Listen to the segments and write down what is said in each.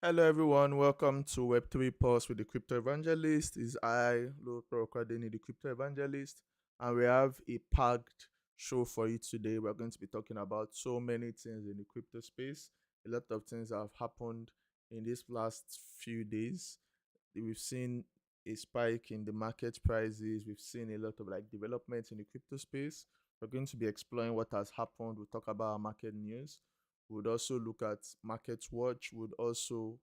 Hello everyone, welcome to Web3 Pulse with the Crypto Evangelist. Is I, Polkadot, the Crypto Evangelist, and we have a packed show for you today. We're going to be talking about so many things in the crypto space. A lot of things have happened in these last few days. We've seen a spike in the market prices. We've seen a lot of developments in the crypto space. We're going to be exploring what has happened. We'll talk about our market news. We'd also look at Market Watch. We'd also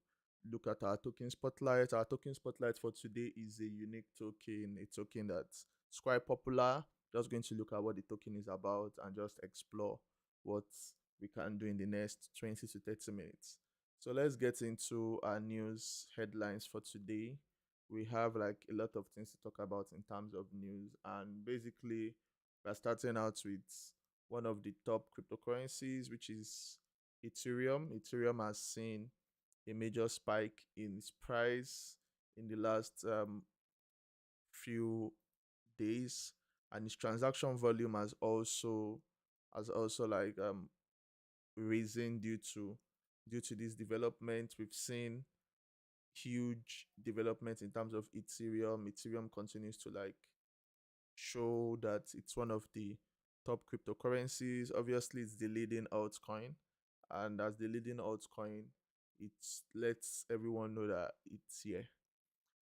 look at our token spotlight. Our token spotlight for today is a unique token, a token that's quite popular. Just going to look at what the token is about and just explore what we can do in the next 20 to 30 minutes. So let's get into our news headlines for today. We have a lot of things to talk about in terms of news, and basically we're starting out with one of the top cryptocurrencies, which is Ethereum. Ethereum has seen a major spike in its price in the last few days, and its transaction volume has also risen due to this development. We've seen huge development in terms of Ethereum. Ethereum continues to show that it's one of the top cryptocurrencies. Obviously, it's the leading altcoin, and as the leading altcoin, it lets everyone know that it's here.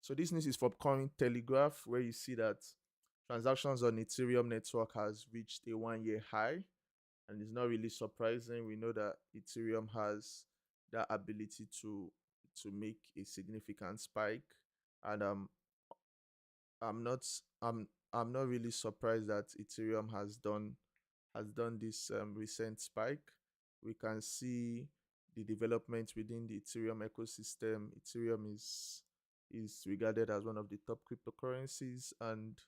So this news is from Coin Telegraph, where you see that transactions on Ethereum network has reached a 1-year high, and it's not really surprising. We know that Ethereum has that ability to make a significant spike, and I'm not I'm not really surprised that Ethereum has done this recent spike. We can see the development within the Ethereum ecosystem. Ethereum is regarded as one of the top cryptocurrencies, and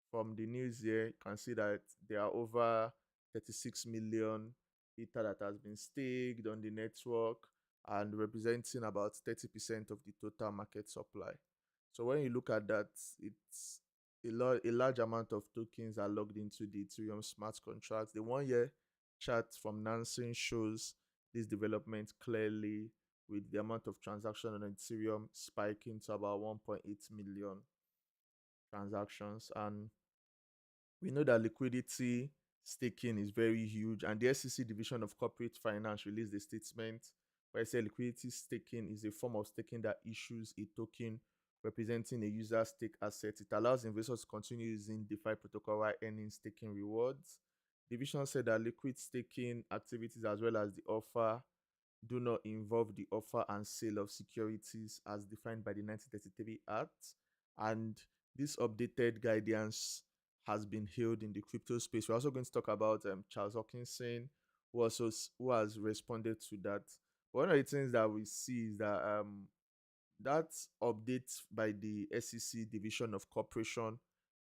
from the news here, you can see that there are over 36 million Ether that has been staked on the network and representing about 30% of the total market supply. So when you look at that, it's a large amount of tokens are logged into the Ethereum smart contracts. The 1-year chart from Nansen shows this development clearly, with the amount of transaction on Ethereum spiking to about 1.8 million transactions. And we know that liquidity staking is very huge, and the SEC Division of Corporate Finance released a statement where it said liquidity staking is a form of staking that issues a token representing a user stake asset. It allows investors to continue using DeFi protocol while earning staking rewards. Division said that liquid staking activities as well as the offer do not involve the offer and sale of securities as defined by the 1933 Act, and this updated guidance has been hailed in the crypto space. We're also going to talk about Charles Hoskinson, who has responded to that. One of the things that we see is that that update by the SEC Division of Corporation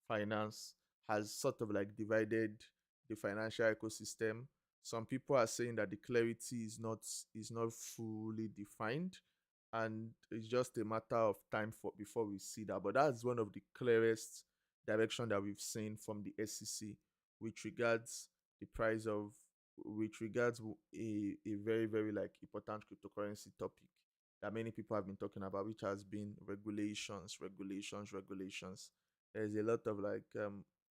Finance has sort of divided the financial ecosystem. Some people are saying that the clarity is not fully defined, and it's just a matter of time for before we see that. But that's one of the clearest direction that we've seen from the SEC with regards the price of with regards a very very like important cryptocurrency topic that many people have been talking about, which has been regulations. There's a lot of like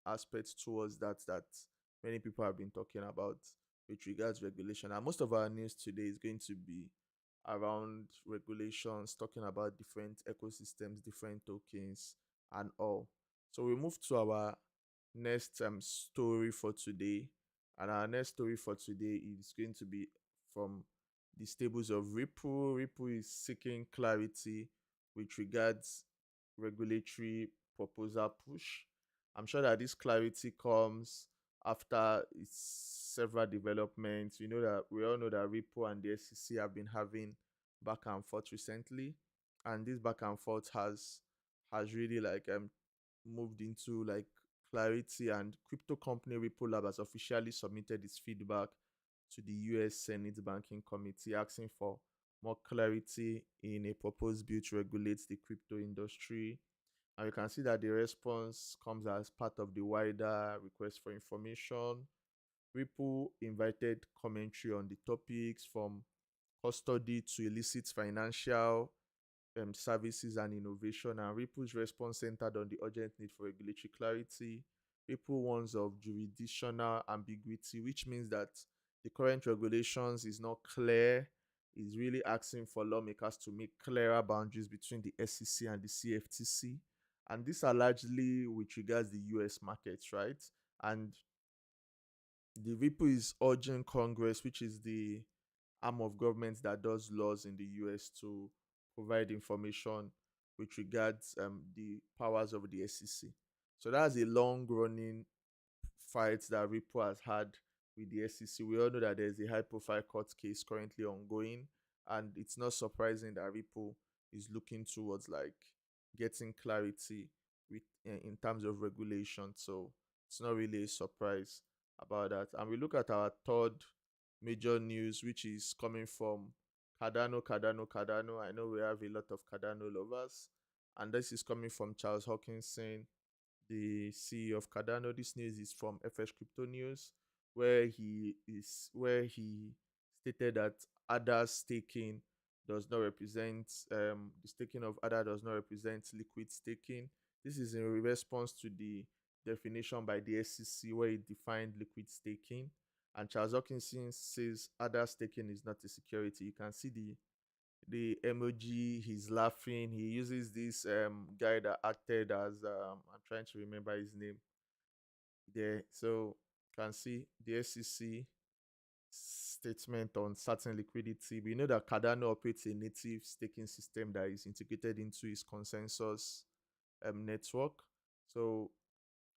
aspects towards that many people have been talking about with regards regulation, and most of our news today is going to be around regulations, talking about different ecosystems, different tokens, and all. So we move to our next story for today, and our next story for today is going to be from the stables of Ripple. Ripple is seeking clarity with regards regulatory proposal push. I'm sure that this clarity comes after its several developments. We all know that Ripple and the SEC have been having back and forth recently, and this back and forth has really like moved into like clarity, and crypto company Ripple Lab has officially submitted its feedback to the US Senate Banking Committee asking for more clarity in a proposed bill to regulate the crypto industry. And you can see that the response comes as part of the wider request for information. Ripple invited commentary on the topics from custody to illicit financial services and innovation, and Ripple's response centered on the urgent need for regulatory clarity. Ripple warns of jurisdictional ambiguity, which means that the current regulations is not clear. Is really asking for lawmakers to make clearer boundaries between the SEC and the CFTC. And these are largely with regards the US markets, right? And the Ripple is urging Congress, which is the arm of government that does laws in the US, to provide information with regards the powers of the SEC. So that's a long running fight that Ripple has had with the SEC. We all know that there's a high profile court case currently ongoing, and it's not surprising that Ripple is looking towards like getting clarity with in terms of regulation. So it's not really a surprise about that. And we look at our third major news, which is coming from Cardano. I know we have a lot of Cardano lovers, and this is coming from Charles Hoskinson, the CEO of Cardano. This news is from FS Crypto News, where he stated that ADA staking does not represent the staking of ADA does not represent liquid staking. This is in response to the definition by the SEC, where it defined liquid staking. And Charles Hawkinson says ADA staking is not a security. You can see the emoji, he's laughing. He uses this guy that acted as I'm trying to remember his name there. So you can see the SEC statement on certain liquidity. We know that Cardano operates a native staking system that is integrated into its consensus network. So,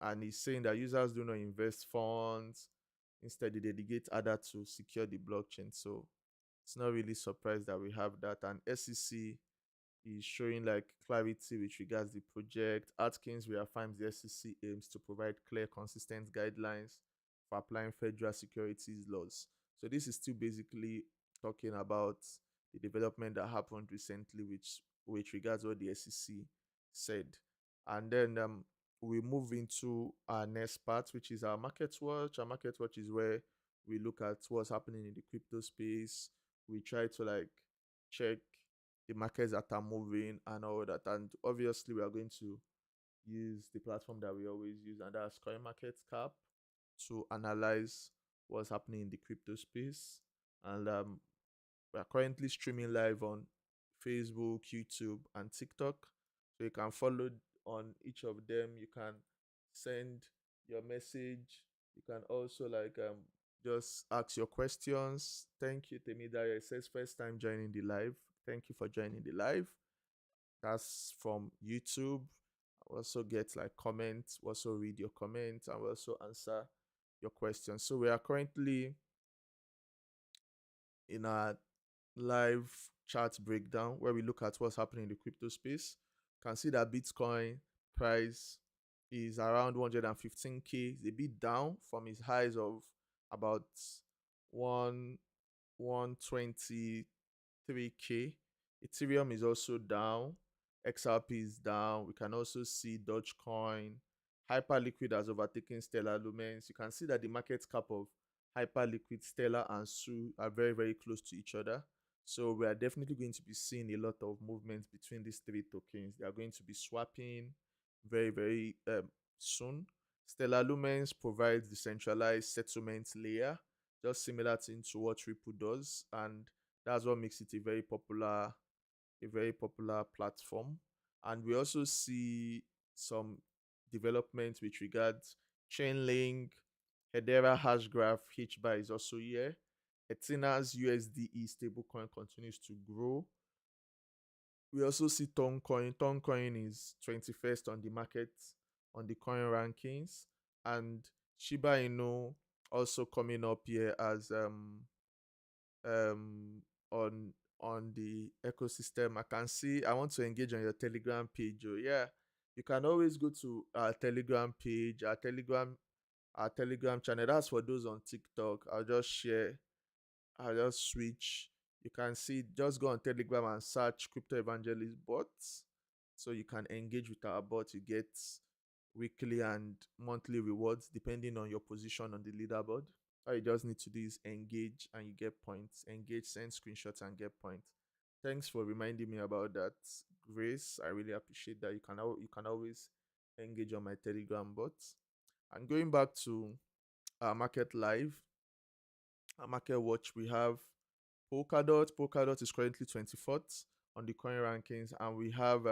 and he's saying that users do not invest funds, instead they dedicate ADA to secure the blockchain. So it's not really surprised that we have that. And SEC is showing like clarity with regards the project. Atkins reaffirms the SEC aims to provide clear, consistent guidelines for applying federal securities laws. So this is still basically talking about the development that happened recently, which with regards what the SEC said. And then we move into our next part, which is our market watch. Our market watch is where we look at what's happening in the crypto space. We try to like check the markets that are moving and all that. And obviously, we are going to use the platform that we always use, and that's CoinMarketCap, to analyze what's happening in the crypto space. And we are currently streaming live on Facebook, YouTube, and TikTok. So you can follow on each of them. You can send your message. You can also like just ask your questions. Thank you, Temida. It says first time joining the live. Thank you for joining the live. That's from YouTube. I also get like comments, also read your comments, and we also answer your questions. So we are currently in our live chart breakdown where we look at what's happening in the crypto space. You can see that Bitcoin price is around 115k. It's a bit down from its highs of about 123k. Ethereum is also down. XRP is down. We can also see Dogecoin. Hyperliquid has overtaken Stellar Lumens. You can see that the market cap of Hyperliquid, Stellar, and Su are very, very close to each other. So we are definitely going to be seeing a lot of movements between these three tokens. They are going to be swapping very, very soon. Stellar Lumens provides decentralized settlement layer, just similar to what Ripple does, and that's what makes it a very popular platform. And we also see some development with regards Chainlink, Hedera Hashgraph, HBAR is also here. Ethereum's USDE stablecoin continues to grow. We also see Toncoin. Toncoin is 21st on the market on the coin rankings, and Shiba Inu also coming up here as um on the ecosystem. I can see I want to engage on your Telegram page. Oh yeah, you can always go to our Telegram page, our Telegram channel. That's for those on TikTok. I'll just switch. You can see, just go on Telegram and search Crypto Evangelist bots. So you can engage with our bot. You get weekly and monthly rewards depending on your position on the leaderboard. All you just need to do is engage and you get points. Engage, send screenshots and get points. Thanks for reminding me about that, Grace. I really appreciate that. You can always engage on my Telegram bot. And going back to our market live, our market watch, we have Polkadot. Polkadot is currently 24th on the coin rankings, and we have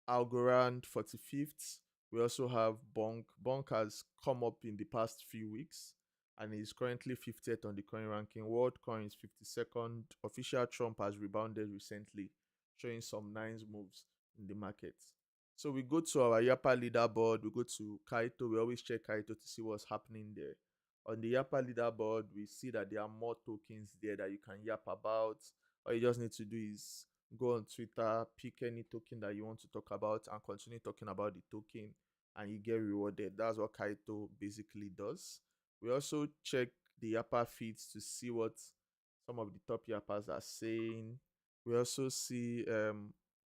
Algorand 45th. We also have Bonk. Bonk has come up in the past few weeks and is currently 50th on the coin ranking. WorldCoin is 52nd. Official Trump has rebounded recently, showing some nice moves in the market. So we go to our Yapa leaderboard, we go to Kaito. We always check Kaito to see what's happening there. On the Yapa leaderboard, we see that there are more tokens there that you can yap about. All you just need to do is go on Twitter, pick any token that you want to talk about, and continue talking about the token, and you get rewarded. That's what Kaito basically does. We also check the Yappa feeds to see what some of the top Yappas are saying. We also see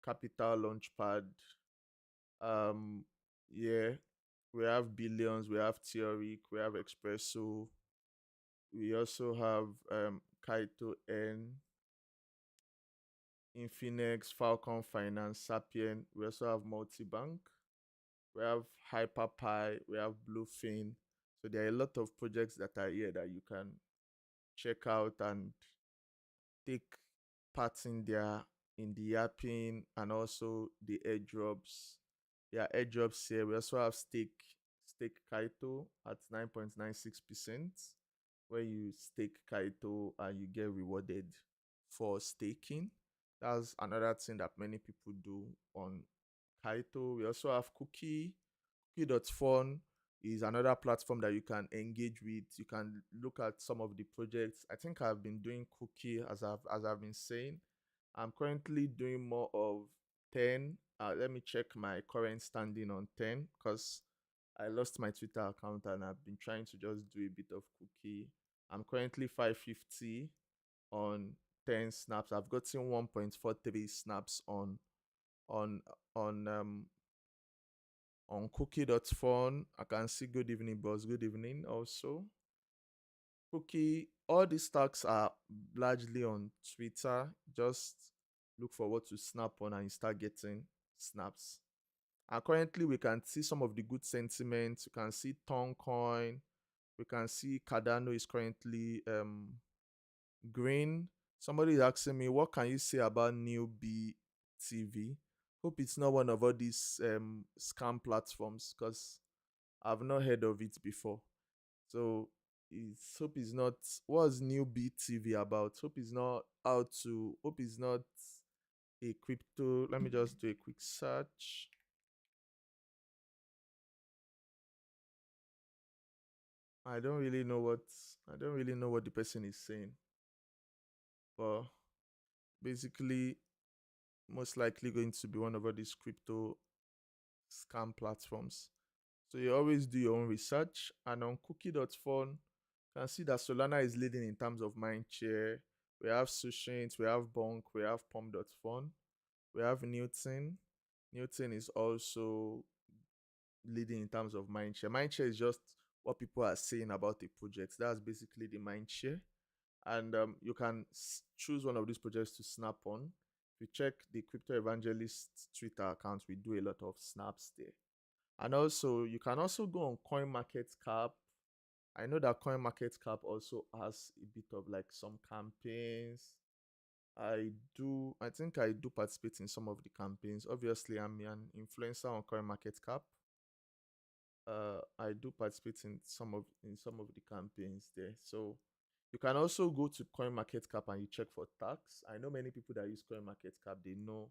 Capital Launchpad. Um, yeah, we have Billions, we have Theoric, we have Espresso. We also have Kaito N, Infinex, Falcon Finance, Sapien. We also have Multibank. We have HyperPie. We have Bluefin. So there are a lot of projects that are here that you can check out and take part in the yapping and also the airdrops. Yeah, airdrops here. We also have stake Kaito at 9.96%, where you stake Kaito and you get rewarded for staking. That's another thing that many people do on Kaito. We also have Cookie. Cookie.fun is another platform that you can engage with. You can look at some of the projects. I think I've been doing Cookie as I've been saying. I'm currently doing more of 10. Let me check my current standing on 10 because I lost my Twitter account and I've been trying to just do a bit of Cookie. I'm currently 550 on 10 snaps. I've gotten 1.43 snaps on on um on cookie.fun. I can see good evening, boss. Good evening also. Cookie, all these stocks are largely on Twitter. Just look for what to snap on and you start getting snaps. And currently we can see some of the good sentiments. You can see Toncoin. We can see Cardano is currently green. Somebody is asking me, what can you say about New TV? Hope it's not one of all these scam platforms because I've not heard of it before. So hope it's not, what's New TV about? Hope it's not a crypto. Let me just do a quick search. I don't really know what the person is saying. But basically, most likely going to be one of all these crypto scam platforms. So you always do your own research. And on cookie.fun, you can see that Solana is leading in terms of mind share. We have Sushint, we have Bonk, we have Pom.fun, we have Newton. Newton is also leading in terms of mind share. Mind share is just what people are saying about a project. That's basically the mind share. And you can choose one of these projects to snap on. If you check the Crypto Evangelist Twitter account, we do a lot of snaps there. And also, you can also go on CoinMarketCap. I know that CoinMarketCap also has a bit of like some campaigns. I think I do participate in some of the campaigns. Obviously, I'm an influencer on CoinMarketCap. I do participate in some of the campaigns there. So you can also go to CoinMarketCap and you check for tax. I know many people that use CoinMarketCap, they know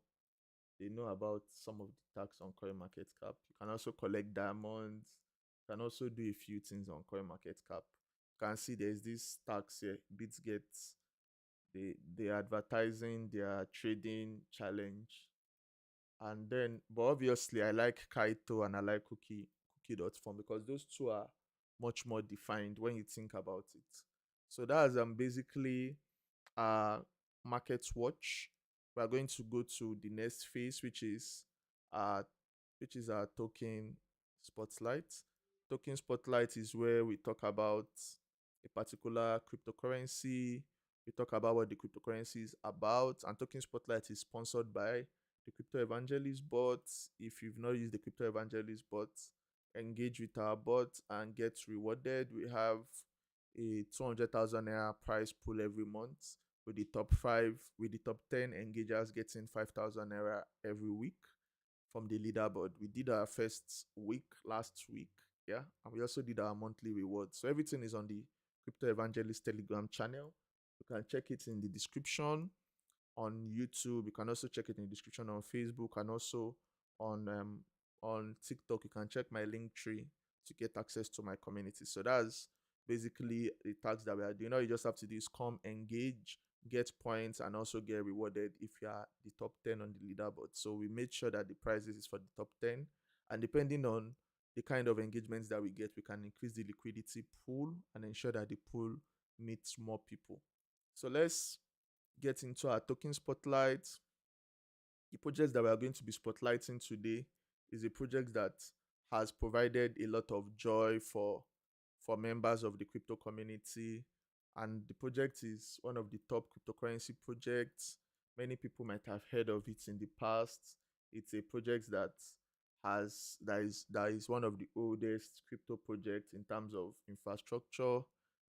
about some of the tax on CoinMarketCap. You can also collect diamonds. You can also do a few things on CoinMarketCap. You can see there's this tax here. BitGet, they advertising their trading challenge. And then, but obviously, I like Kaito and I like Cookie.com because those two are much more defined when you think about it. So that's basically uh market watch. We are going to go to the next phase, uh our token spotlight. Token spotlight is where we talk about a particular cryptocurrency. We talk about what the cryptocurrency is about, and token spotlight is sponsored by the Crypto Evangelist bot. If you've not used the Crypto Evangelist bot, engage with our bot and get rewarded. We have a 200,000 naira prize pool every month with the top 10 engagers getting 5,000 naira every week from the leaderboard. We did our first week last week, yeah, and we also did our monthly reward. So everything is on the Crypto Evangelist Telegram channel. You can check it in the description on YouTube. You can also check it in the description on Facebook and also on TikTok. You can check my link tree to get access to my community. So that's basically the task that we are doing. All you just have to do is come, engage, get points, and also get rewarded if you are the top 10 on the leaderboard. So we made sure that the prizes is for the top 10, and depending on the kind of engagements that we get, we can increase the liquidity pool and ensure that the pool meets more people. So let's get into our token spotlight. The project that we are going to be spotlighting today is a project that has provided a lot of joy for members of the crypto community, and the project is one of the top cryptocurrency projects. Many people might have heard of it in the past. It's a project that is one of the oldest crypto projects in terms of infrastructure.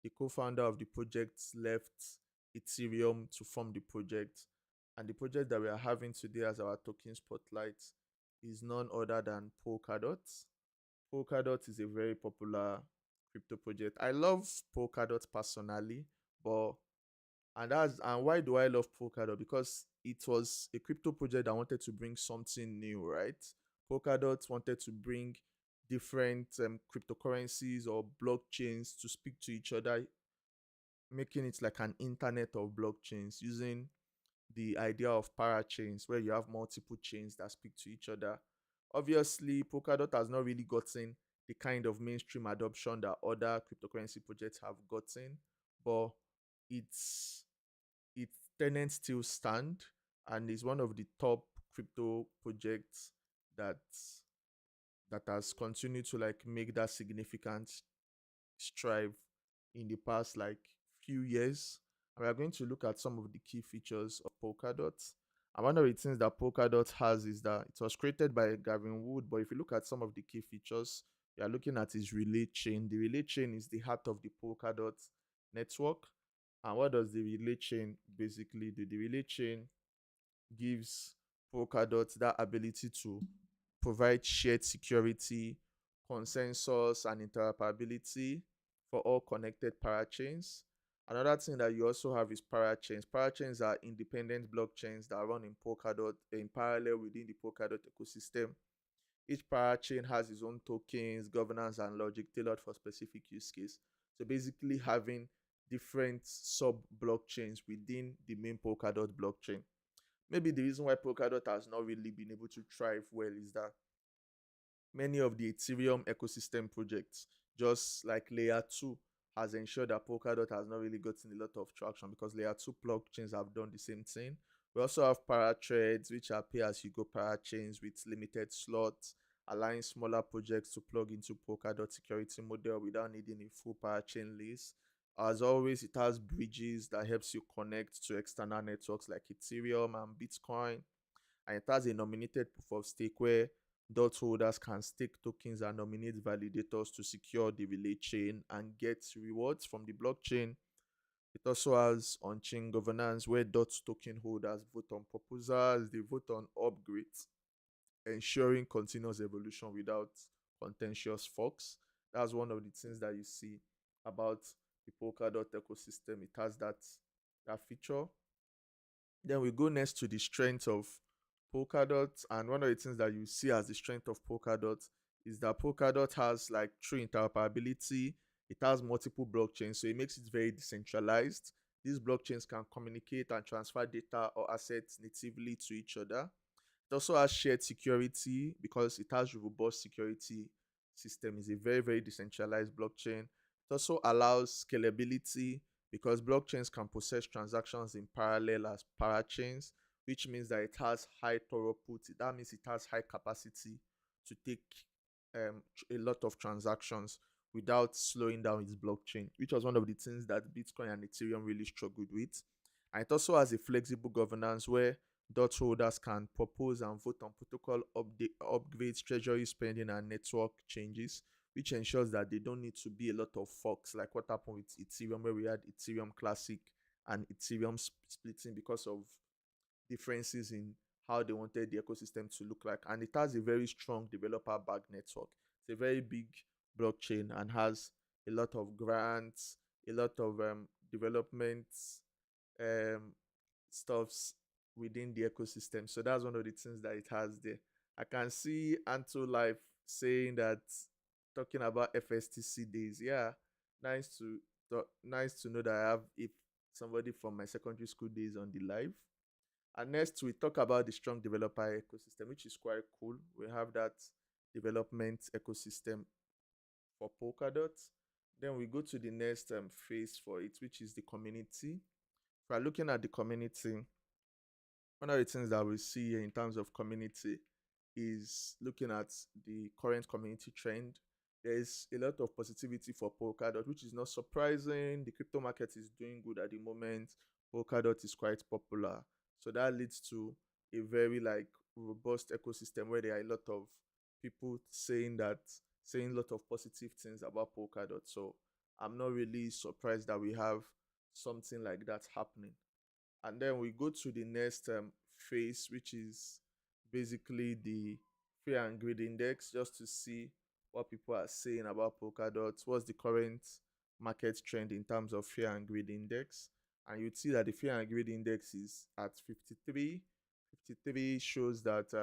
The co-founder of the project left Ethereum to form the project, and the project that we are having today as our token spotlight is none other than Polkadot. Polkadot is a very popular crypto project. I love Polkadot personally, but and why do I love Polkadot? Because it was a crypto project that wanted to bring something new, right? Polkadot wanted to bring different cryptocurrencies or blockchains to speak to each other, making it like an internet of blockchains using the idea of parachains where you have multiple chains that speak to each other. Obviously, Polkadot has not really gotten the kind of mainstream adoption that other cryptocurrency projects have gotten, but its its tenants still stand and is one of the top crypto projects that has continued to like make that significant strive in the past like few years. And we are going to look at some of the key features of Polkadot. And one of the things that Polkadot has is that it was created by Gavin Wood, but if you look at some of the key features, you are looking at his relay chain. The relay chain is the heart of the Polkadot network. And what does the relay chain basically do? The relay chain gives Polkadot that ability to provide shared security, consensus, and interoperability for all connected parachains. Another thing that you also have is parachains. Parachains are independent blockchains that run in Polkadot in parallel within the Polkadot ecosystem. Each parachain has its own tokens, governance, and logic tailored for specific use case. So basically having different sub blockchains within the main Polkadot blockchain. Maybe the reason why Polkadot has not really been able to thrive well is that many of the Ethereum ecosystem projects, just like Layer 2, has ensured that Polkadot has not really gotten a lot of traction because Layer 2 blockchains have done the same thing. We also have paratrades, which are pay-as-you-go parachains with limited slots, allowing smaller projects to plug into Polkadot security model without needing a full parachain lease. As always, it has bridges that helps you connect to external networks like Ethereum and Bitcoin, and it has a nominated proof of stake where dot holders can stake tokens and nominate validators to secure the relay chain and get rewards from the blockchain. It also has on-chain governance where dot token holders vote on proposals, they vote on upgrades, ensuring continuous evolution without contentious forks. That's one of the things that you see about the Polkadot ecosystem. It has that feature. Then we go next to the strength of Polkadot, and one of the things that you see as the strength of Polkadot is that Polkadot has like true interoperability. It has multiple blockchains, so it makes it very decentralized. These blockchains can communicate and transfer data or assets natively to each other. It also has shared security because it has robust security system. It's a very, very decentralized blockchain. It also allows scalability because blockchains can process transactions in parallel as parachains, which means that it has high throughput. That means it has high capacity to take a lot of transactions without slowing down its blockchain, which was one of the things that Bitcoin and Ethereum really struggled with. And it also has a flexible governance where dot holders can propose and vote on protocol upgrades, treasury spending, and network changes, which ensures that they don't need to be a lot of forks like what happened with Ethereum, where we had Ethereum Classic and Ethereum splitting because of differences in how they wanted the ecosystem to look like. And it has a very strong developer backed network. It's a very big blockchain and has a lot of grants, a lot of development um, stuffs within the ecosystem. So that's one of the things that it has there. I can see Anto Life saying that, talking about FSTC days. Yeah, nice nice to know that I have if somebody from my secondary school days on the live. And next, we talk about the strong developer ecosystem, which is quite cool. We have that development ecosystem for Polkadot. Then we go to the next phase for it, which is the community. If we're looking at the community, one of the things that we see here in terms of community is looking at the current community trend. There is a lot of positivity for Polkadot, which is not surprising. The crypto market is doing good at the moment. Polkadot is quite popular. So that leads to a very like robust ecosystem where there are a lot of people saying a lot of positive things about Polkadot. So I'm not really surprised that we have something like that happening. And then we go to the next phase, which is basically the fear and greed index, just to see what people are saying about Polkadot. What's the current market trend in terms of fear and greed index? And you'd see that the fear and greed index is at 53. 53 shows that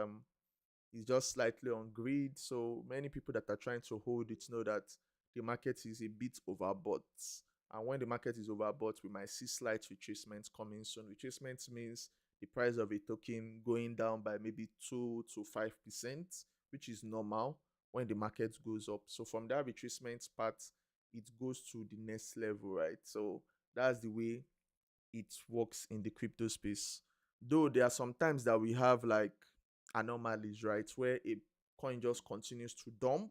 it's just slightly on greed. So many people that are trying to hold it know that the market is a bit overbought. And when the market is overbought, we might see slight retracements coming soon. Retracement means the price of a token going down by maybe 2 to 5%, which is normal when the market goes up. So from that retracement part, it goes to the next level, right? So that's the way it works in the crypto space. Though there are some times that we have like anomalies, right, where a coin just continues to dump,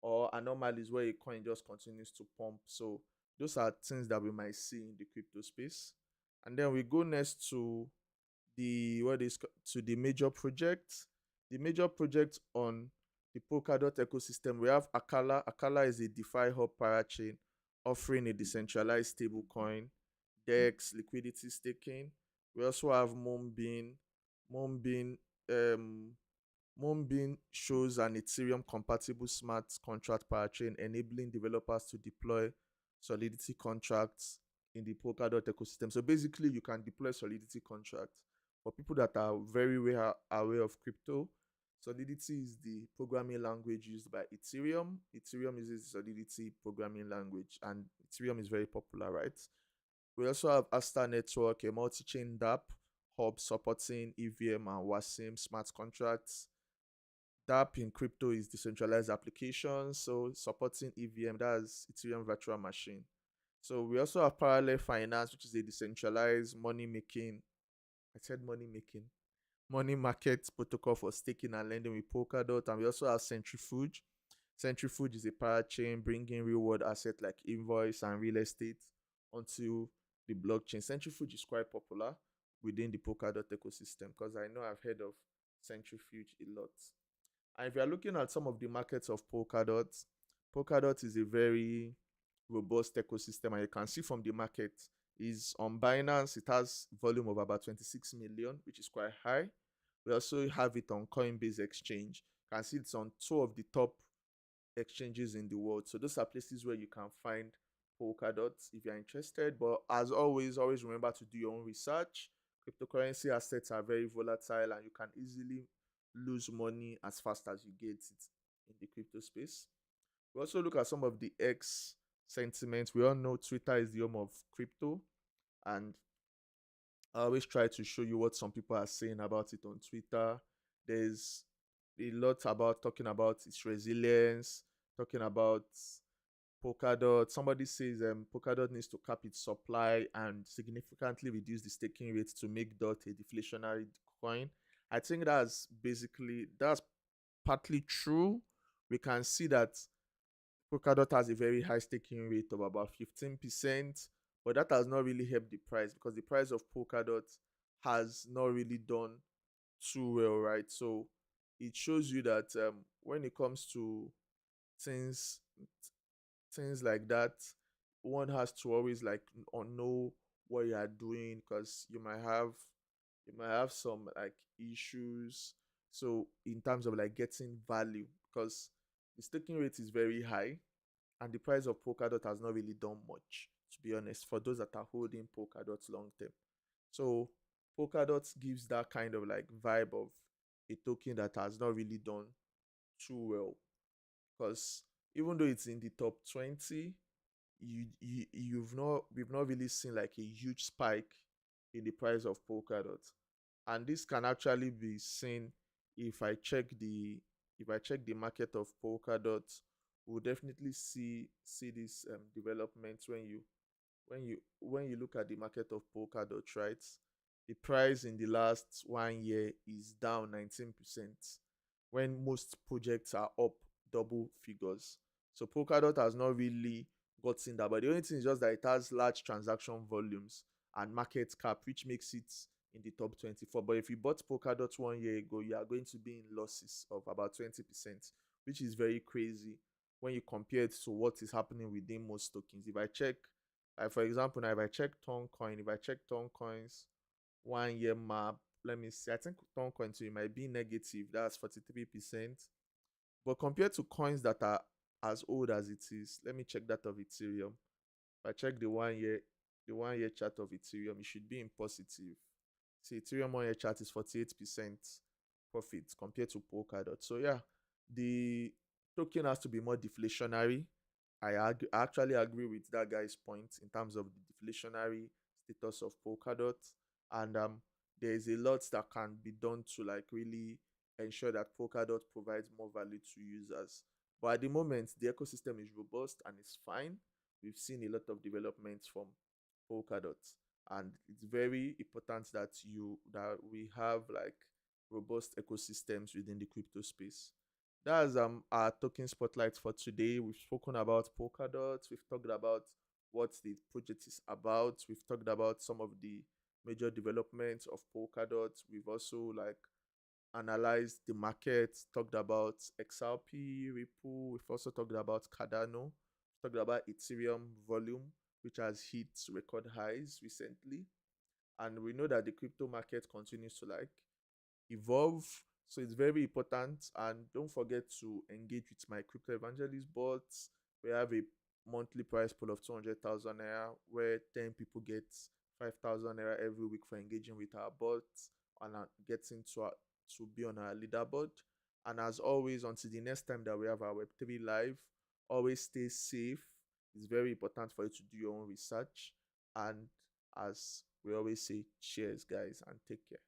or anomalies where a coin just continues to pump. So those are things that we might see in the crypto space. And then we go next to the major project. The major project on the Polkadot ecosystem, we have Akala. Akala is a DeFi hub parachain offering a decentralized stablecoin, DEX, liquidity staking. We also have Moonbeam. Moonbeam um, Moonbeam shows an Ethereum compatible smart contract parachain, enabling developers to deploy Solidity contracts in the Polkadot ecosystem. So basically, you can deploy Solidity contracts. For people that are very well aware of crypto, Solidity is the programming language used by Ethereum. Ethereum uses Solidity programming language, and Ethereum is very popular, right? We also have Asta Network, a multi-chain DApp hub supporting EVM and WASM smart contracts. DApp in crypto is decentralized applications, so supporting EVM, that's Ethereum virtual machine. So we also have Parallel Finance, which is a decentralized money making. I said money making, money market protocol for staking and lending with Polkadot, and we also have Centrifuge. Centrifuge is a parachain bringing real world asset like invoice and real estate onto the blockchain. Centrifuge is quite popular within the Polkadot ecosystem because I know I've heard of Centrifuge a lot. And if you are looking at some of the markets of Polkadot, Polkadot is a very robust ecosystem, and you can see from the market is on Binance. It has volume of about 26 million, which is quite high. We also have it on Coinbase Exchange. You can see it's on two of the top exchanges in the world. So those are places where you can find Polkadot if you're interested. But as always, always remember to do your own research. Cryptocurrency assets are very volatile and you can easily lose money as fast as you get it in the crypto space. We also look at some of the X sentiments. We all know Twitter is the home of crypto, and I always try to show you what some people are saying about it on Twitter. There's a lot about talking about its resilience, talking about Polkadot. Somebody says Polkadot needs to cap its supply and significantly reduce the staking rate to make DOT a deflationary coin. I think that's partly true. We can see that Polkadot has a very high staking rate of about 15%, but that has not really helped the price because the price of Polkadot has not really done too well, right? So it shows you that when it comes to things things like that, one has to always like know what you are doing because you might have some like issues. So in terms of like getting value, because the staking rate is very high and the price of Polkadot has not really done much, to be honest, for those that are holding Polkadot long term. So Polkadot gives that kind of like vibe of a token that has not really done too well, because even though it's in the top 20, we've not really seen like a huge spike in the price of Polkadot, and this can actually be seen if I check the market of Polkadot. We'll definitely see this development when you look at the market of Polkadot, right? The price in the last 1 year is down 19%, when most projects are up double figures. So Polkadot has not really gotten that, but the only thing is just that it has large transaction volumes and market cap, which makes it in the top 24. But if you bought Polkadot 1 year ago, you are going to be in losses of about 20%, which is very crazy when you compare it to what is happening within most tokens. If I check, like for example, now if I check Toncoin's 1 year map, let me see. I think Toncoin too, it might be negative. That's 43%. But compared to coins that are as old as it is, let me check that of Ethereum. If I check the 1 year chart of Ethereum, it should be in positive. See, Ethereum 1 year chart is 48% profit compared to Polkadot. So yeah, the token has to be more deflationary. I actually agree with that guy's point in terms of the deflationary status of Polkadot, and there is a lot that can be done to like really ensure that Polkadot provides more value to users. But at the moment, the ecosystem is robust and it's fine. We've seen a lot of developments from Polkadot, and it's very important that we have like robust ecosystems within the crypto space. That's our token spotlight for today. We've spoken about Polkadot. We've talked about what the project is about. We've talked about some of the major developments of Polkadot. We've also like analyzed the market, talked about XRP, Ripple. We've also talked about Cardano, talked about Ethereum volume, which has hit record highs recently. And we know that the crypto market continues to like evolve. So it's very important. And don't forget to engage with my crypto evangelist bots. We have a monthly prize pool of 200,000 naira where 10 people get 5,000 naira every week for engaging with our bots and getting to be on our leaderboard. And as always, until the next time that we have our Web3 live, always stay safe. It's very important for you to do your own research. And as we always say, cheers, guys, and take care.